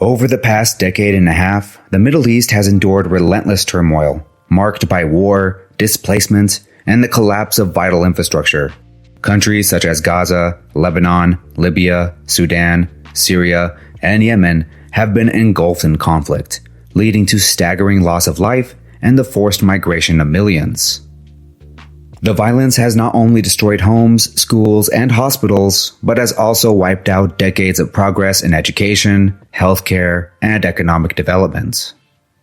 Over the past decade and a half, the Middle East has endured relentless turmoil, marked by war, displacement, and the collapse of vital infrastructure. Countries such as Gaza, Lebanon, Libya, Sudan, Syria, and Yemen have been engulfed in conflict, leading to staggering loss of life and the forced migration of millions. The violence has not only destroyed homes, schools, and hospitals, but has also wiped out decades of progress in education, healthcare, and economic development.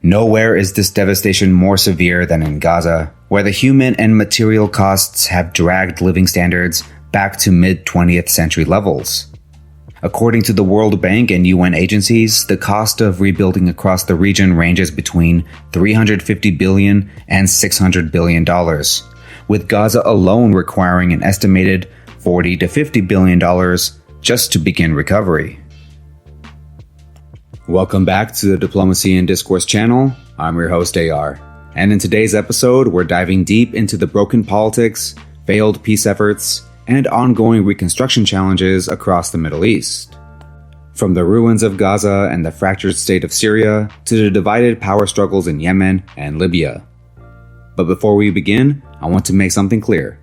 Nowhere is this devastation more severe than in Gaza, where the human and material costs have dragged living standards back to mid-20th century levels. According to the World Bank and UN agencies, the cost of rebuilding across the region ranges between $350 billion and $600 billion, with Gaza alone requiring an estimated $40 to $50 billion just to begin recovery. Welcome back to the Diplomacy and Discourse channel. I'm your host AR, and in today's episode, we're diving deep into the broken politics, failed peace efforts, and ongoing reconstruction challenges across the Middle East. From the ruins of Gaza and the fractured state of Syria to the divided power struggles in Yemen and Libya. But before we begin, I want to make something clear.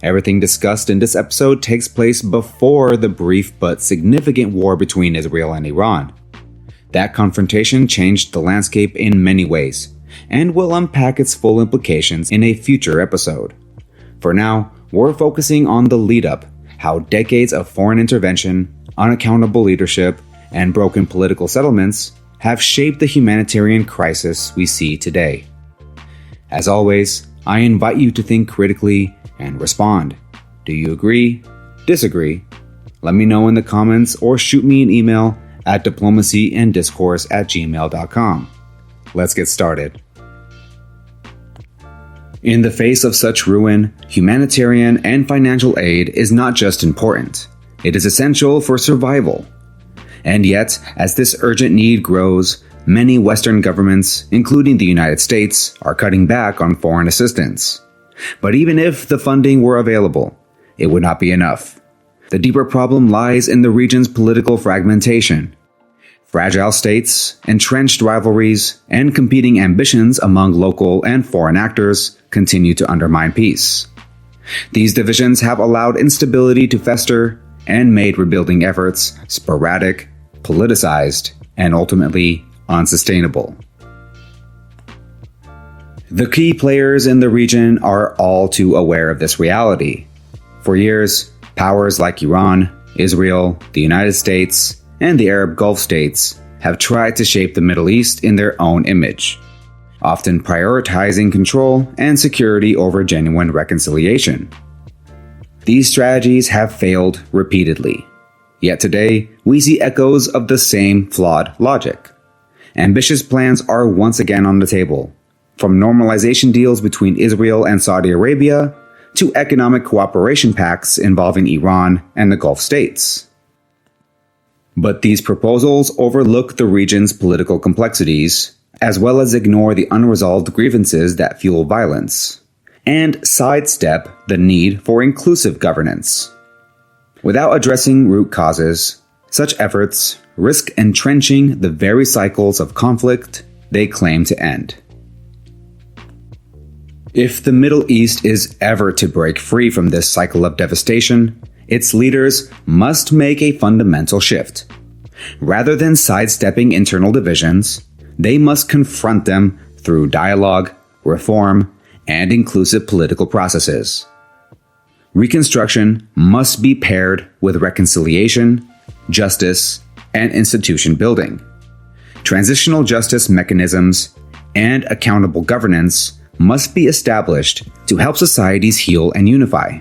Everything discussed in this episode takes place before the brief but significant war between Israel and Iran. That confrontation changed the landscape in many ways, and we'll unpack its full implications in a future episode. For now, we're focusing on the lead-up, how decades of foreign intervention, unaccountable leadership, and broken political settlements have shaped the humanitarian crisis we see today. As always, I invite you to think critically and respond. Do you agree? Disagree? Let me know in the comments or shoot me an email at diplomacyandiscourse@gmail.com. Let's get started. In the face of such ruin, humanitarian and financial aid is not just important, it is essential for survival. And yet, as this urgent need grows, many Western governments, including the United States, are cutting back on foreign assistance. But even if the funding were available, it would not be enough. The deeper problem lies in the region's political fragmentation. Fragile states, entrenched rivalries, and competing ambitions among local and foreign actors continue to undermine peace. These divisions have allowed instability to fester and made rebuilding efforts sporadic, politicized, and ultimately unsustainable. The key players in the region are all too aware of this reality. For years, powers like Iran, Israel, the United States, and the Arab Gulf states have tried to shape the Middle East in their own image, often prioritizing control and security over genuine reconciliation. These strategies have failed repeatedly. Yet today, we see echoes of the same flawed logic. Ambitious plans are once again on the table, from normalization deals between Israel and Saudi Arabia to economic cooperation pacts involving Iran and the Gulf states. But these proposals overlook the region's political complexities, as well as ignore the unresolved grievances that fuel violence, and sidestep the need for inclusive governance. Without addressing root causes, such efforts risk entrenching the very cycles of conflict they claim to end. If the Middle East is ever to break free from this cycle of devastation, its leaders must make a fundamental shift. Rather than sidestepping internal divisions, they must confront them through dialogue, reform, and inclusive political processes. Reconstruction must be paired with reconciliation, justice, and institution building. Transitional justice mechanisms and accountable governance must be established to help societies heal and unify.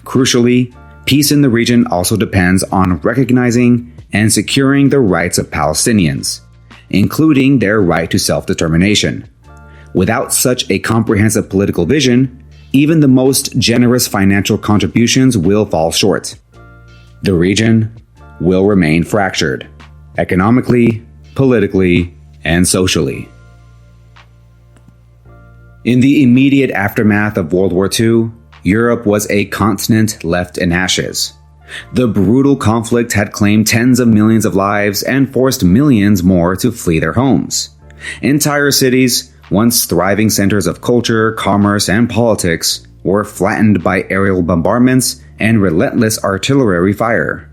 Crucially, peace in the region also depends on recognizing and securing the rights of Palestinians, including their right to self-determination. Without such a comprehensive political vision, even the most generous financial contributions will fall short. The region will remain fractured, economically, politically, and socially. In the immediate aftermath of World War II, Europe was a continent left in ashes, The brutal conflict had claimed tens of millions of lives and forced millions more to flee their homes. Entire cities, once thriving centers of culture, commerce, and politics, were flattened by aerial bombardments and relentless artillery fire.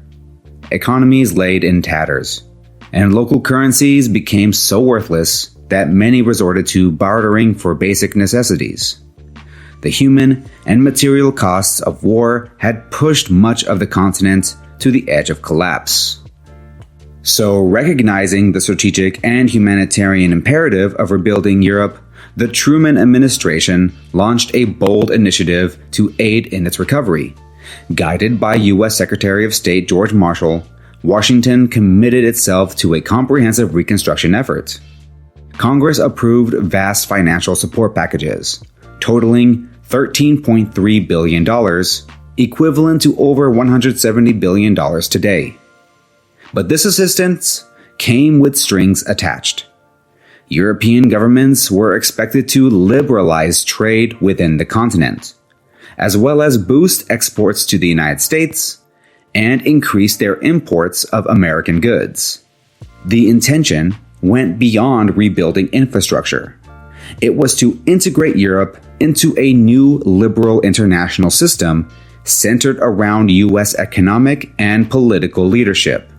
Economies laid in tatters, and local currencies became so worthless that many resorted to bartering for basic necessities. The human and material costs of war had pushed much of the continent to the edge of collapse. So, recognizing the strategic and humanitarian imperative of rebuilding Europe, the Truman administration launched a bold initiative to aid in its recovery. Guided by U.S. Secretary of State George Marshall, Washington committed itself to a comprehensive reconstruction effort. Congress approved vast financial support packages, totaling $13.3 billion, equivalent to over $170 billion today. But this assistance came with strings attached. European governments were expected to liberalize trade within the continent, as well as boost exports to the United States and increase their imports of American goods. The intention went beyond rebuilding infrastructure. It was to integrate Europe into a new liberal international system centered around U.S. economic and political leadership.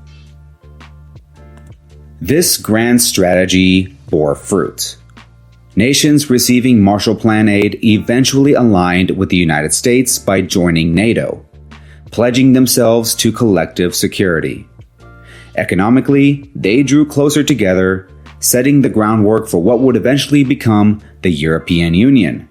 This grand strategy bore fruit. Nations receiving Marshall Plan aid eventually aligned with the United States by joining NATO, pledging themselves to collective security. Economically, they drew closer together, setting the groundwork for what would eventually become the European Union.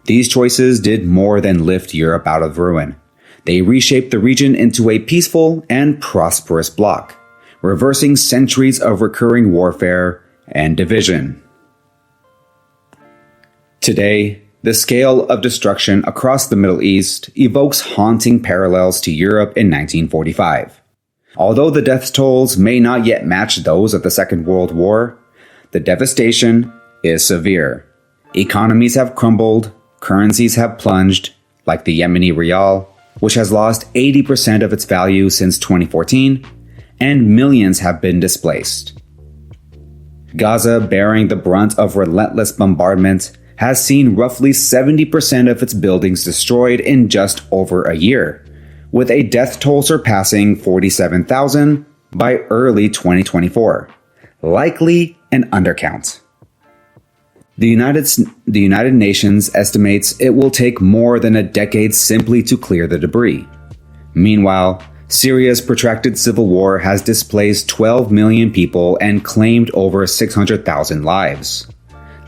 These choices did more than lift Europe out of ruin. They reshaped the region into a peaceful and prosperous bloc, reversing centuries of recurring warfare and division. Today, the scale of destruction across the Middle East evokes haunting parallels to Europe in 1945. Although the death tolls may not yet match those of the Second World War, the devastation is severe. Economies have crumbled, currencies have plunged, like the Yemeni rial, which has lost 80% of its value since 2014, and millions have been displaced. Gaza, bearing the brunt of relentless bombardment, has seen roughly 70% of its buildings destroyed in just over a year, with a death toll surpassing 47,000 by early 2024, likely an undercount. The United Nations estimates it will take more than a decade simply to clear the debris. Meanwhile, Syria's protracted civil war has displaced 12 million people and claimed over 600,000 lives,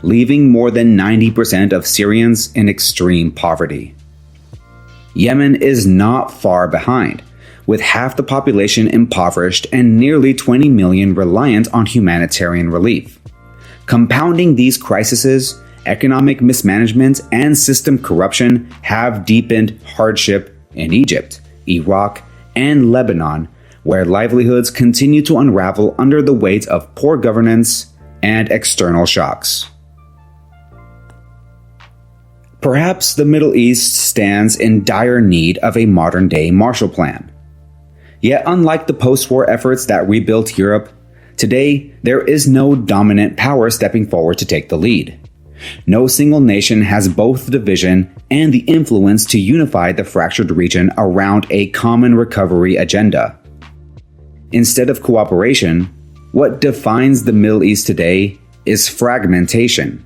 leaving more than 90% of Syrians in extreme poverty. Yemen is not far behind, with half the population impoverished and nearly 20 million reliant on humanitarian relief. Compounding these crises, economic mismanagement and system corruption have deepened hardship in Egypt, Iraq, and Lebanon, where livelihoods continue to unravel under the weight of poor governance and external shocks. Perhaps the Middle East stands in dire need of a modern-day Marshall Plan. Yet unlike the post-war efforts that rebuilt Europe, today there is no dominant power stepping forward to take the lead. No single nation has both the vision and the influence to unify the fractured region around a common recovery agenda. Instead of cooperation, what defines the Middle East today is fragmentation.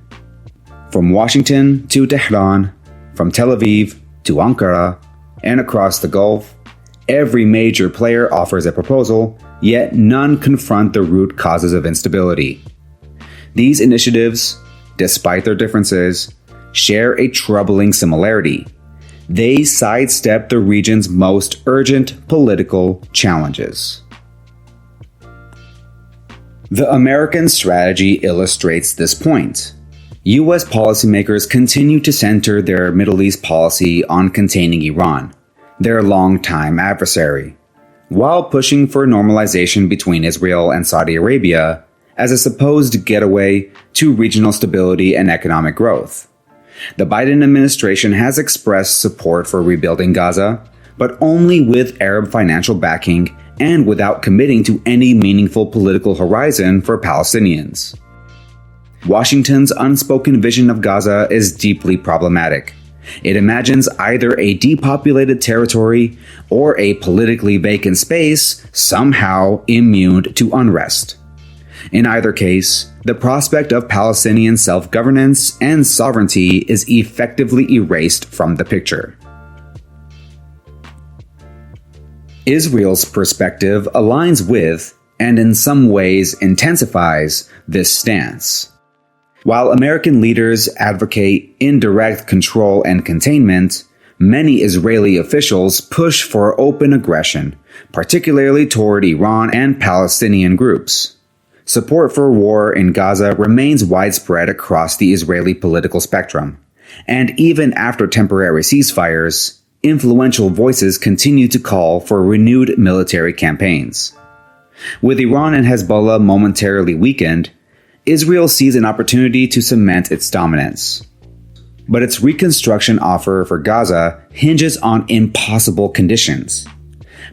From Washington to Tehran, from Tel Aviv to Ankara, and across the Gulf, every major player offers a proposal, yet none confront the root causes of instability. These initiatives, despite their differences, share a troubling similarity. They sidestep the region's most urgent political challenges. The American strategy illustrates this point. U.S. policymakers continue to center their Middle East policy on containing Iran, their longtime adversary, while pushing for normalization between Israel and Saudi Arabia as a supposed getaway to regional stability and economic growth. The Biden administration has expressed support for rebuilding Gaza, but only with Arab financial backing and without committing to any meaningful political horizon for Palestinians. Washington's unspoken vision of Gaza is deeply problematic. It imagines either a depopulated territory or a politically vacant space somehow immune to unrest. In either case, the prospect of Palestinian self-governance and sovereignty is effectively erased from the picture. Israel's perspective aligns with, and in some ways intensifies, this stance. While American leaders advocate indirect control and containment, many Israeli officials push for open aggression, particularly toward Iran and Palestinian groups. Support for war in Gaza remains widespread across the Israeli political spectrum, and even after temporary ceasefires, influential voices continue to call for renewed military campaigns. With Iran and Hezbollah momentarily weakened, Israel sees an opportunity to cement its dominance. But its reconstruction offer for Gaza hinges on impossible conditions.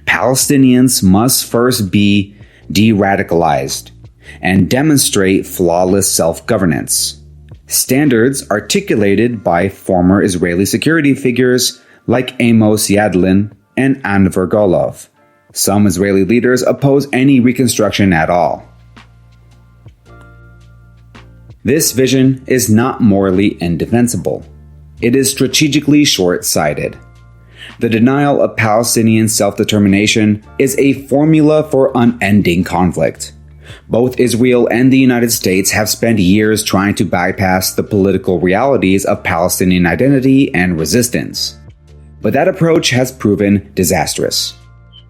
Palestinians must first be de-radicalized and demonstrate flawless self-governance. Standards articulated by former Israeli security figures like Amos Yadlin and Anvar Golov. Some Israeli leaders oppose any reconstruction at all. This vision is not morally indefensible. It is strategically short-sighted. The denial of Palestinian self-determination is a formula for unending conflict. Both Israel and the United States have spent years trying to bypass the political realities of Palestinian identity and resistance. But that approach has proven disastrous.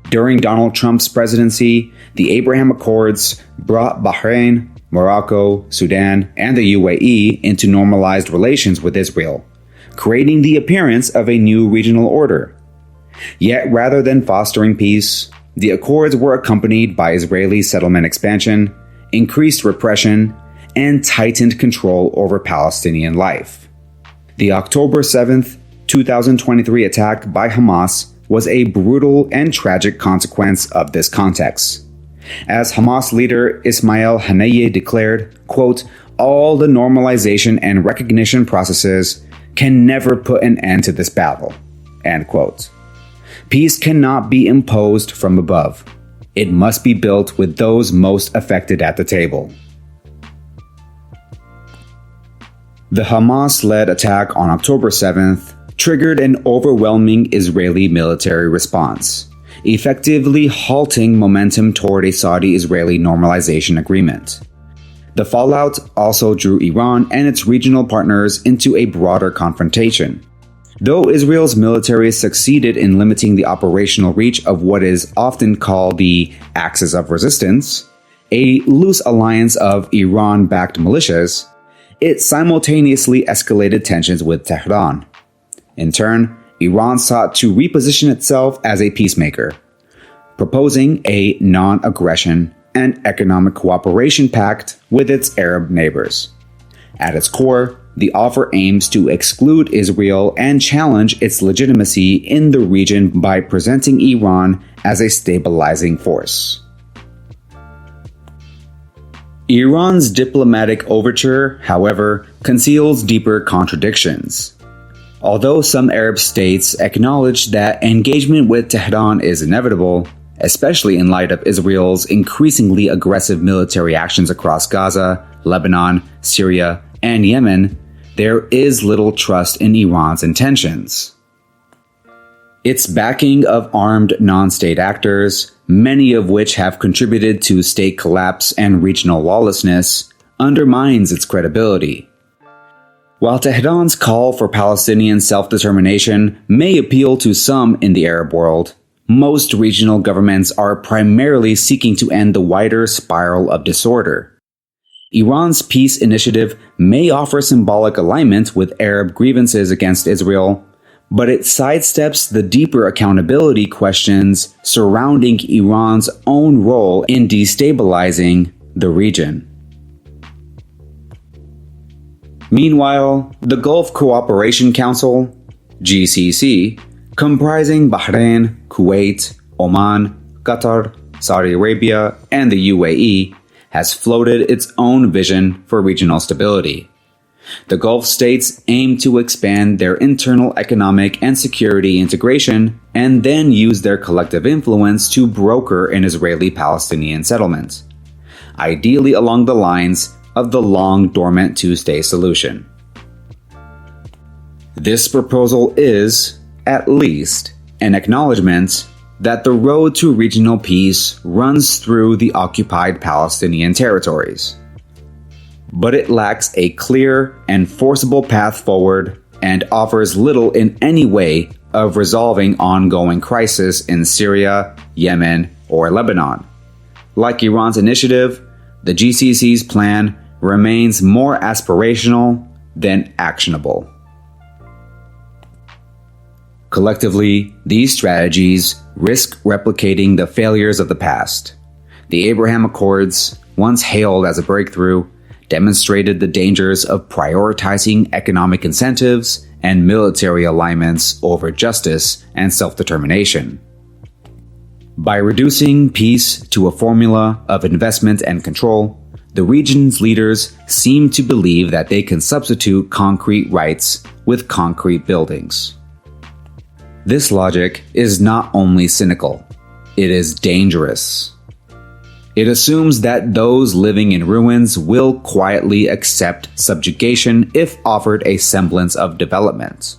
During Donald Trump's presidency, the Abraham Accords brought Bahrain, Morocco, Sudan, and the UAE into normalized relations with Israel, creating the appearance of a new regional order. Yet rather than fostering peace, the accords were accompanied by Israeli settlement expansion, increased repression, and tightened control over Palestinian life. The October 7, 2023 attack by Hamas was a brutal and tragic consequence of this context. As Hamas leader Ismail Haniyeh declared, quote, "All the normalization and recognition processes can never put an end to this battle," end quote. Peace cannot be imposed from above. It must be built with those most affected at the table. The Hamas-led attack on October 7th triggered an overwhelming Israeli military response, effectively halting momentum toward a Saudi-Israeli normalization agreement. The fallout also drew Iran and its regional partners into a broader confrontation. Though Israel's military succeeded in limiting the operational reach of what is often called the Axis of Resistance, a loose alliance of Iran-backed militias, it simultaneously escalated tensions with Tehran. In turn, Iran sought to reposition itself as a peacemaker, proposing a non-aggression and economic cooperation pact with its Arab neighbors. At its core, the offer aims to exclude Israel and challenge its legitimacy in the region by presenting Iran as a stabilizing force. Iran's diplomatic overture, however, conceals deeper contradictions. Although some Arab states acknowledge that engagement with Tehran is inevitable, especially in light of Israel's increasingly aggressive military actions across Gaza, Lebanon, Syria, and Yemen, there is little trust in Iran's intentions. Its backing of armed non-state actors, many of which have contributed to state collapse and regional lawlessness, undermines its credibility. While Tehran's call for Palestinian self-determination may appeal to some in the Arab world, most regional governments are primarily seeking to end the wider spiral of disorder. Iran's peace initiative may offer symbolic alignment with Arab grievances against Israel, but it sidesteps the deeper accountability questions surrounding Iran's own role in destabilizing the region. Meanwhile, the Gulf Cooperation Council, GCC, comprising Bahrain, Kuwait, Oman, Qatar, Saudi Arabia, and the UAE, has floated its own vision for regional stability. The Gulf states aim to expand their internal economic and security integration and then use their collective influence to broker an Israeli-Palestinian settlement, ideally along the lines of the long-dormant two-state solution. This proposal is, at least, an acknowledgement that the road to regional peace runs through the occupied Palestinian territories. But it lacks a clear and forcible path forward and offers little in any way of resolving ongoing crisis in Syria, Yemen, or Lebanon. Like Iran's initiative, the GCC's plan remains more aspirational than actionable. Collectively, these strategies risk replicating the failures of the past. The Abraham Accords, once hailed as a breakthrough, demonstrated the dangers of prioritizing economic incentives and military alignments over justice and self-determination. By reducing peace to a formula of investment and control, the region's leaders seem to believe that they can substitute concrete rights with concrete buildings. This logic is not only cynical, it is dangerous. It assumes that those living in ruins will quietly accept subjugation if offered a semblance of development.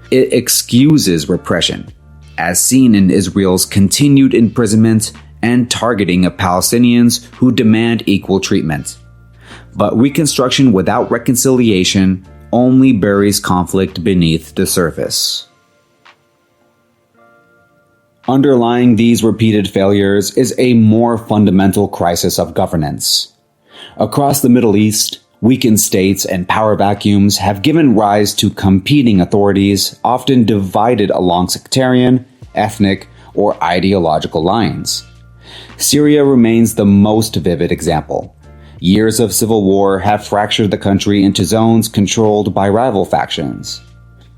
It excuses repression, as seen in Israel's continued imprisonment and targeting of Palestinians who demand equal treatment. But reconstruction without reconciliation only buries conflict beneath the surface. Underlying these repeated failures is a more fundamental crisis of governance. Across the Middle East, weakened states and power vacuums have given rise to competing authorities, often divided along sectarian, ethnic, or ideological lines. Syria remains the most vivid example. Years of civil war have fractured the country into zones controlled by rival factions.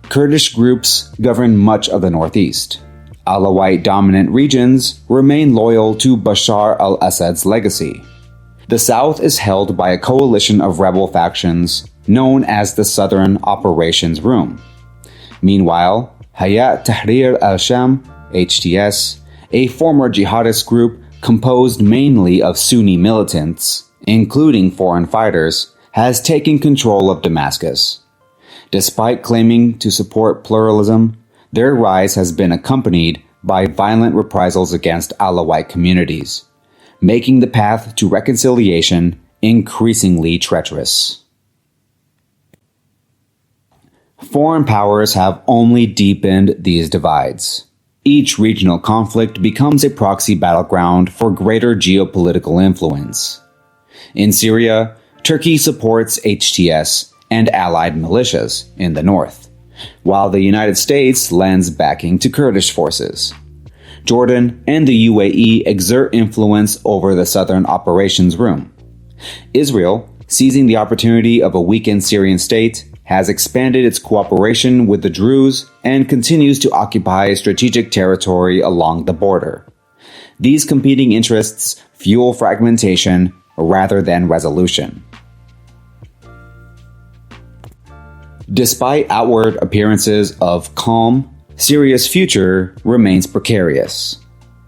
Kurdish groups govern much of the northeast. Alawite-dominant regions remain loyal to Bashar al-Assad's legacy. The south is held by a coalition of rebel factions known as the Southern Operations Room. Meanwhile, Hayat Tahrir al-Sham, HTS, a former jihadist group composed mainly of Sunni militants, including foreign fighters, has taken control of Damascus. Despite claiming to support pluralism, their rise has been accompanied by violent reprisals against Alawite communities, making the path to reconciliation increasingly treacherous. Foreign powers have only deepened these divides. Each regional conflict becomes a proxy battleground for greater geopolitical influence. In Syria, Turkey supports HTS and allied militias in the north, while the United States lends backing to Kurdish forces. Jordan and the UAE exert influence over the Southern Operations Room. Israel, seizing the opportunity of a weakened Syrian state, has expanded its cooperation with the Druze and continues to occupy strategic territory along the border. These competing interests fuel fragmentation rather than resolution. Despite outward appearances of calm, Syria's future remains precarious.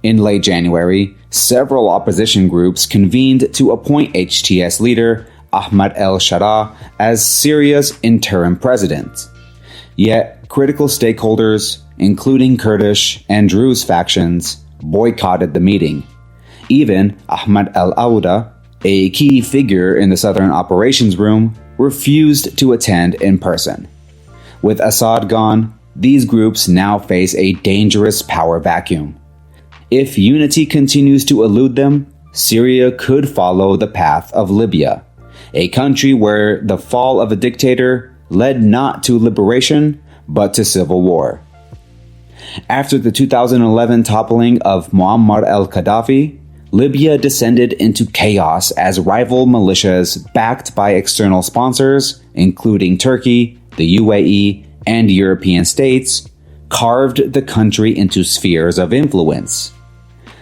In late January, several opposition groups convened to appoint HTS leader Ahmad el-Sharaa as Syria's interim president. Yet, critical stakeholders, including Kurdish and Druze factions, boycotted the meeting. Even Ahmad al-Awda, a key figure in the Southern Operations Room, refused to attend in person. With Assad gone, these groups now face a dangerous power vacuum. If unity continues to elude them, Syria could follow the path of Libya, a country where the fall of a dictator led not to liberation, but to civil war. After the 2011 toppling of Muammar al-Gaddafi, Libya descended into chaos as rival militias backed by external sponsors, including Turkey, the UAE, and European states, carved the country into spheres of influence.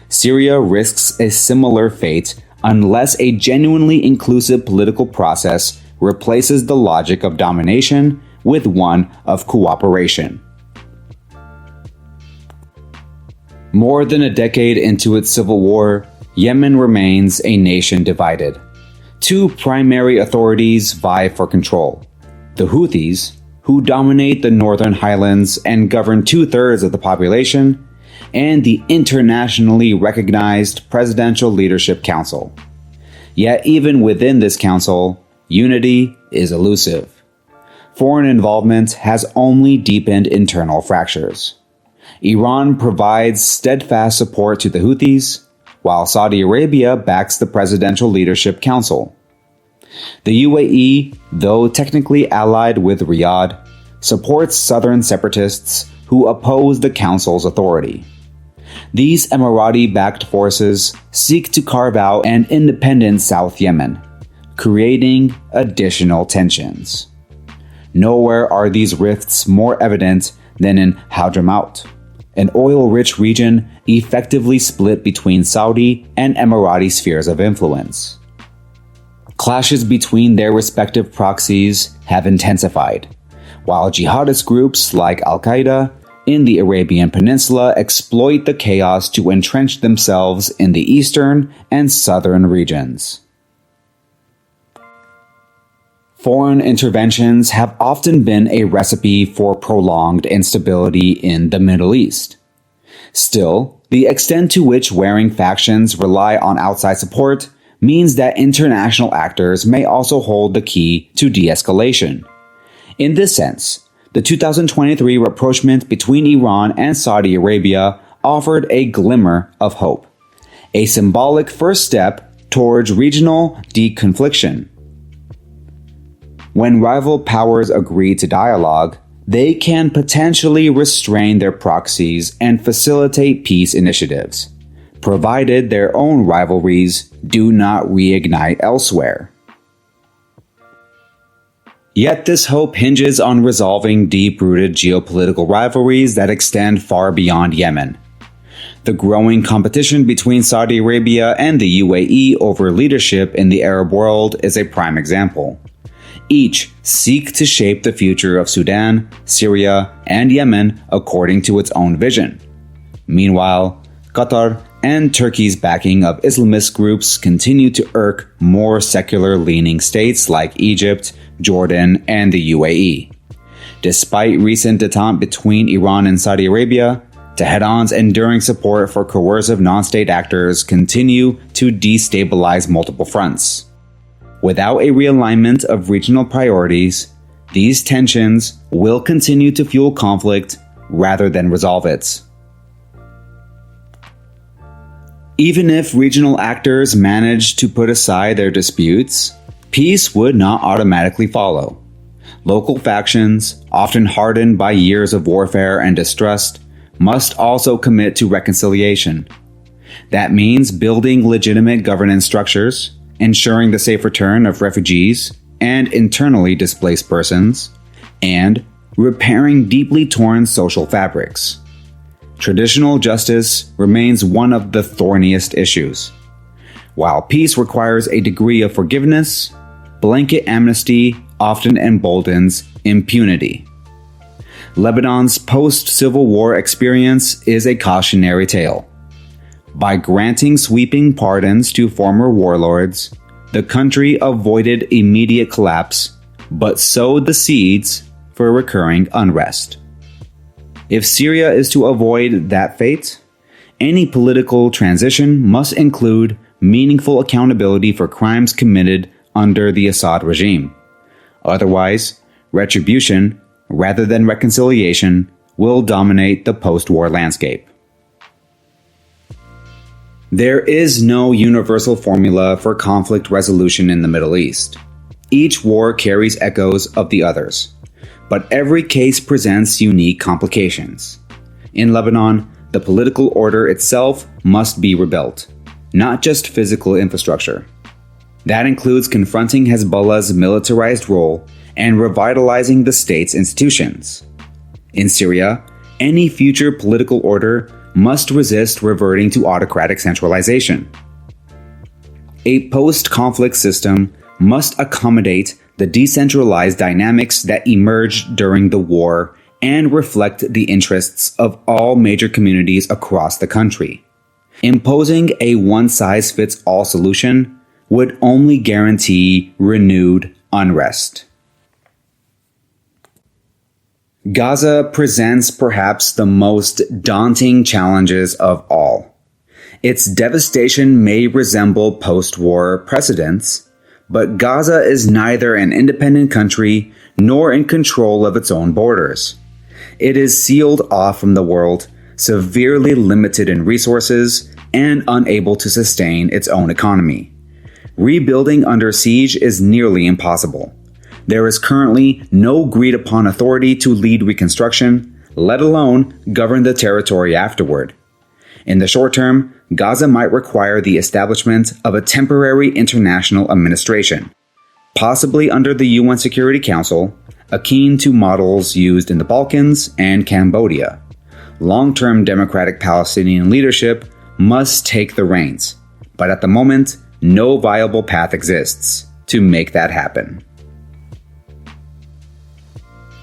Syria risks a similar fate unless a genuinely inclusive political process replaces the logic of domination with one of cooperation. More than a decade into its civil war, Yemen remains a nation divided. Two primary authorities vie for control: the Houthis, who dominate the northern highlands and govern 2/3 of the population, and the internationally recognized Presidential Leadership Council. Yet even within this council, unity is elusive. Foreign involvement has only deepened internal fractures. Iran provides steadfast support to the Houthis, while Saudi Arabia backs the Presidential Leadership Council. The UAE, though technically allied with Riyadh, supports southern separatists who oppose the council's authority. These Emirati-backed forces seek to carve out an independent South Yemen, creating additional tensions. Nowhere are these rifts more evident than in Hadramaut, an oil-rich region effectively split between Saudi and Emirati spheres of influence. Clashes between their respective proxies have intensified, while jihadist groups like Al-Qaeda in the Arabian Peninsula exploit the chaos to entrench themselves in the eastern and southern regions. Foreign interventions have often been a recipe for prolonged instability in the Middle East. Still, the extent to which warring factions rely on outside support means that international actors may also hold the key to de-escalation. In this sense, the 2023 rapprochement between Iran and Saudi Arabia offered a glimmer of hope, a symbolic first step towards regional deconfliction. When rival powers agree to dialogue, they can potentially restrain their proxies and facilitate peace initiatives, provided their own rivalries do not reignite elsewhere. Yet this hope hinges on resolving deep-rooted geopolitical rivalries that extend far beyond Yemen. The growing competition between Saudi Arabia and the UAE over leadership in the Arab world is a prime example. Each seek to shape the future of Sudan, Syria, and Yemen according to its own vision. Meanwhile, Qatar and Turkey's backing of Islamist groups continue to irk more secular-leaning states like Egypt, Jordan, and the UAE. Despite recent détente between Iran and Saudi Arabia, Tehran's enduring support for coercive non-state actors continue to destabilize multiple fronts. Without a realignment of regional priorities, these tensions will continue to fuel conflict rather than resolve it. Even if regional actors manage to put aside their disputes, peace would not automatically follow. Local factions, often hardened by years of warfare and distrust, must also commit to reconciliation. That means building legitimate governance structures, ensuring the safe return of refugees and internally displaced persons, and repairing deeply torn social fabrics. Traditional justice remains one of the thorniest issues. While peace requires a degree of forgiveness, blanket amnesty often emboldens impunity. Lebanon's post-Civil War experience is a cautionary tale. By granting sweeping pardons to former warlords, the country avoided immediate collapse, but sowed the seeds for recurring unrest. If Syria is to avoid that fate, any political transition must include meaningful accountability for crimes committed under the Assad regime. Otherwise, retribution, rather than reconciliation, will dominate the post-war landscape. There is no universal formula for conflict resolution in the Middle East. Each war carries echoes of the others, but every case presents unique complications. In Lebanon, the political order itself must be rebuilt, not just physical infrastructure. That includes confronting Hezbollah's militarized role and revitalizing the state's institutions. In Syria, any future political order must resist reverting to autocratic centralization. A post-conflict system must accommodate the decentralized dynamics that emerged during the war and reflect the interests of all major communities across the country. Imposing a one-size-fits-all solution would only guarantee renewed unrest. Gaza presents perhaps the most daunting challenges of all. Its devastation may resemble post-war precedents, but Gaza is neither an independent country nor in control of its own borders. It is sealed off from the world, severely limited in resources, and unable to sustain its own economy. Rebuilding under siege is nearly impossible. There is currently no agreed-upon authority to lead reconstruction, let alone govern the territory afterward. In the short term, Gaza might require the establishment of a temporary international administration, possibly under the UN Security Council, akin to models used in the Balkans and Cambodia. Long-term democratic Palestinian leadership must take the reins, but at the moment, no viable path exists to make that happen.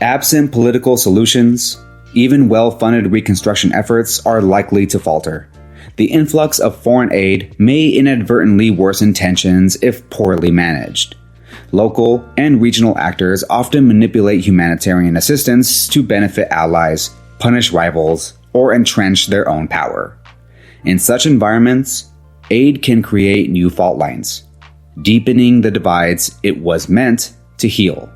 Absent political solutions, even well-funded reconstruction efforts are likely to falter. The influx of foreign aid may inadvertently worsen tensions if poorly managed. Local and regional actors often manipulate humanitarian assistance to benefit allies, punish rivals, or entrench their own power. In such environments, aid can create new fault lines, deepening the divides it was meant to heal.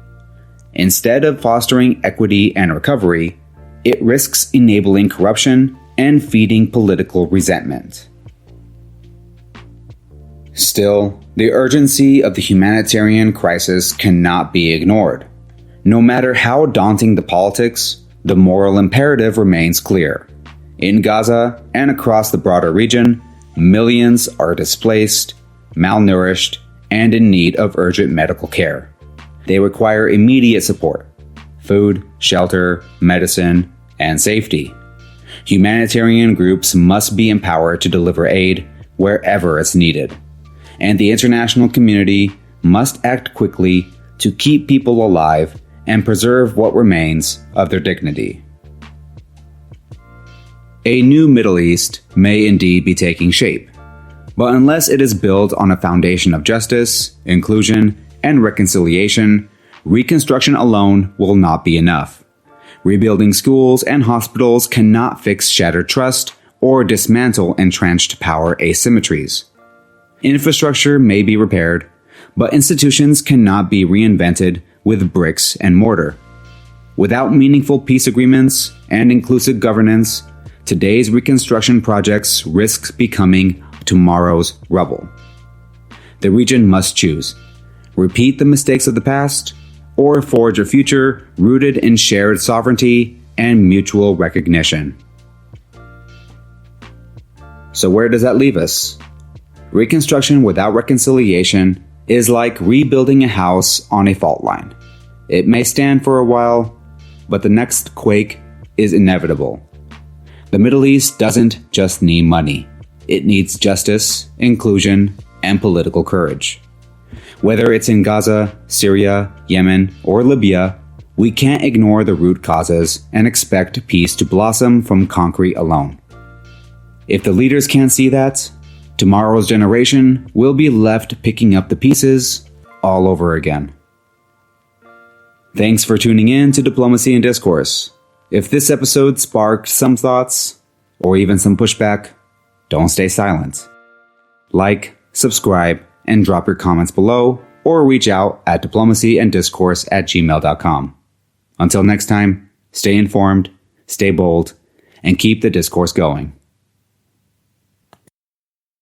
Instead of fostering equity and recovery, it risks enabling corruption and feeding political resentment. Still, the urgency of the humanitarian crisis cannot be ignored. No matter how daunting the politics, the moral imperative remains clear. In Gaza and across the broader region, millions are displaced, malnourished, and in need of urgent medical care. They require immediate support: food, shelter, medicine, and safety. Humanitarian groups must be empowered to deliver aid wherever it's needed, and the international community must act quickly to keep people alive and preserve what remains of their dignity. A new Middle East may indeed be taking shape, but unless it is built on a foundation of justice, inclusion, and reconciliation, reconstruction alone will not be enough. Rebuilding schools and hospitals cannot fix shattered trust or dismantle entrenched power asymmetries. Infrastructure may be repaired, but institutions cannot be reinvented with bricks and mortar. Without meaningful peace agreements and inclusive governance, today's reconstruction projects risk becoming tomorrow's rubble. The region must choose: repeat the mistakes of the past, or forge a future rooted in shared sovereignty and mutual recognition. So where does that leave us? Reconstruction without reconciliation is like rebuilding a house on a fault line. It may stand for a while, but the next quake is inevitable. The Middle East doesn't just need money. It needs justice, inclusion, and political courage. Whether it's in Gaza, Syria, Yemen, or Libya, we can't ignore the root causes and expect peace to blossom from concrete alone. If the leaders can't see that, tomorrow's generation will be left picking up the pieces all over again. Thanks for tuning in to Diplomacy and Discourse. If this episode sparked some thoughts, or even some pushback, don't stay silent. Like, subscribe, and drop your comments below, or reach out at diplomacyanddiscourse@gmail.com. Until next time, stay informed, stay bold, and keep the discourse going.